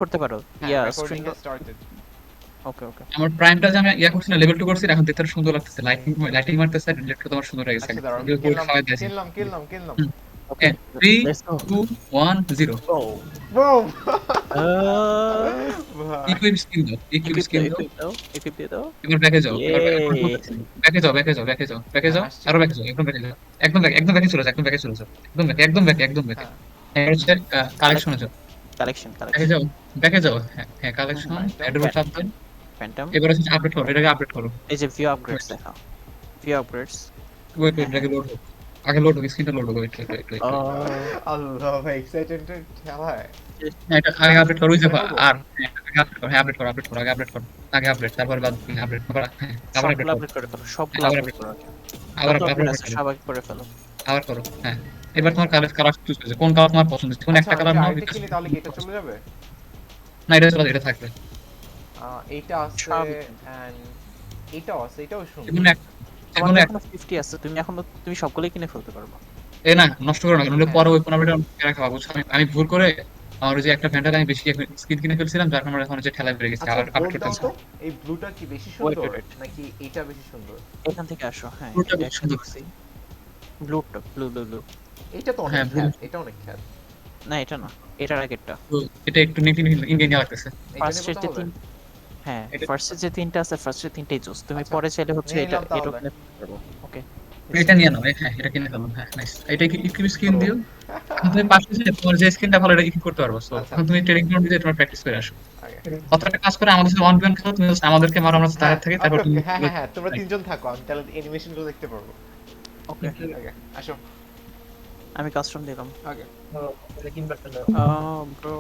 করতে পারো হ্যাঁ, ইয়া রেকর্ডিং স্ক্রিন হ্যাজ স্টার্টেড। ওকে ওকে আমার প্রাইমটা যে আমি করছি না লেভেল 2 করছি এখন দেখতে আরো সুন্দর লাগতেছে লাইটিং লাইটিং মারতেছে রিলেট তোমার সুন্দর হয়ে গেছে আচ্ছা দাঁড়াও, কেউ কেউ খাওয়াই দিয়েছে কিনলাম। Okay 3 let's go 2 1 0 oh boom! Equip skill দাও ইকুইপ স্কিল দাও ইকুইপ দিয়ে দাও এবার ব্যাকে যাও ইয়ে এবার ব্যাকে যাও আসছি। আরো ব্যাকে যাও একদম ব্যাকে চলে যাও একদম ব্যাকে হ্যাঁ, এবার হচ্ছে কালেকশনে যাও কালেকশন ব্যাকে যাও হ্যাঁ কালেকশন অ্যাডোব চাপ দেন ফ্যান্টম এবার হচ্ছে আপডেট করো এটাকে আপডেট করো এই যে ভিউ আপগ্রেডস দেখা ভিউ আপগ্রেডস ওয়েট এটাকে লোড হোক স্ক্রিনটা লোড হোক ওয়েট আল্লাহ ভাই এক্সাইটেড খেলায়। এটা আগে আপডেট করো ওই দেখো করবো? আর আপডেট করো আগে আপডেট তারপরে বাদ আপডেট করো হ্যাঁ আবার আপডেট সবগুলো করো আপডেট করে ফেলো সবগুলো আবার আপডেট করো আবার যত আবার আপডেট আছে সবাই করে ফেলো আবার করো হ্যাঁ এবার তোমার কালার চুজ করছে কোন কালার তোমার পছন্দ কোন আচ্ছা, একটা আমি কালার যদি নাও আরেকটা কিনি তাহলে কি এটা চলে যাবে? না এটা চলে এটা থাকবে এইটা আছে স্বাভাবিক। and এটাও আছে, এটাও সুন্দর। যেমন তোমার যেমন এখনো 50 আছে তুমি সবগুলোই কিনে ফেলতে পারবে এ না নষ্ট করো না নইলে হ্যাঁ। পরে ওই 15 মিনিট রাখা বুঝছো আমি ভুল করে আমার ওই যে একটা ফ্যান্টার আমি বেশি স্কিন কিনে ফেলছিলাম যার কারণে এখন যে ঠেলা বেড়ে গেছে আচ্ছা আবার ভোট আপডেট দাও করতেছে তো, এই ব্লুটা কি বেশি Wait, সুন্দর wait. নাকি এটা বেশি সুন্দর? এখান থেকে আসো হ্যাঁ ব্লুটা এটা বেশি একটা সুন্দর। দেখছি ব্লুটা ব্লু এটা তো অনেক হ্যাঁ, খ্যাত, এটা অনেক খ্যাত। না এটা না এটার আগেরটা তো এটা একটু নেটিভ ইন্ডিয়ান লাগতেছে এটা ফার্স্ট নিয়ে যে কথা হবে? তিন হ্যাঁ এটা- ফার্স্টে যে তিনটা আছে ফার্স্টে তিনটেই জোস তুমি আচ্ছা, পরে চাইলে হচ্ছে নিয়ে এটা নিলাম তাহলে। এটা কিনে ফেলতে পারবো ওকে এটা নিয়ে নাও হ্যাঁ এটা কিনে ফেলো হ্যাঁ নাইস এটা কি একটু স্কিন দিও এখন তুমি পাশে যে তোমার যে স্কিনটা ভালো এটা কি করতে পারবো সো আচ্ছা। এখন তুমি ট্রেনিং গ্রাউন্ড দিয়ে তোমার প্র্যাকটিস করে আসো আগে। অতটা কাজ করে আমাদের সাথে 1v1 খেলো তুমি just আমাদেরকে মারো আমরা হ্যাঁ, তার থেকে তারপর okay, তুমি okay, হ্যাঁ, তোমরা তিনজন থাকো, আমি তাহলে অ্যানিমেশন গুলো দেখতে পারবো। ওকে আগে আসো। আমি কাস্টম দিলাম আগে ব্রো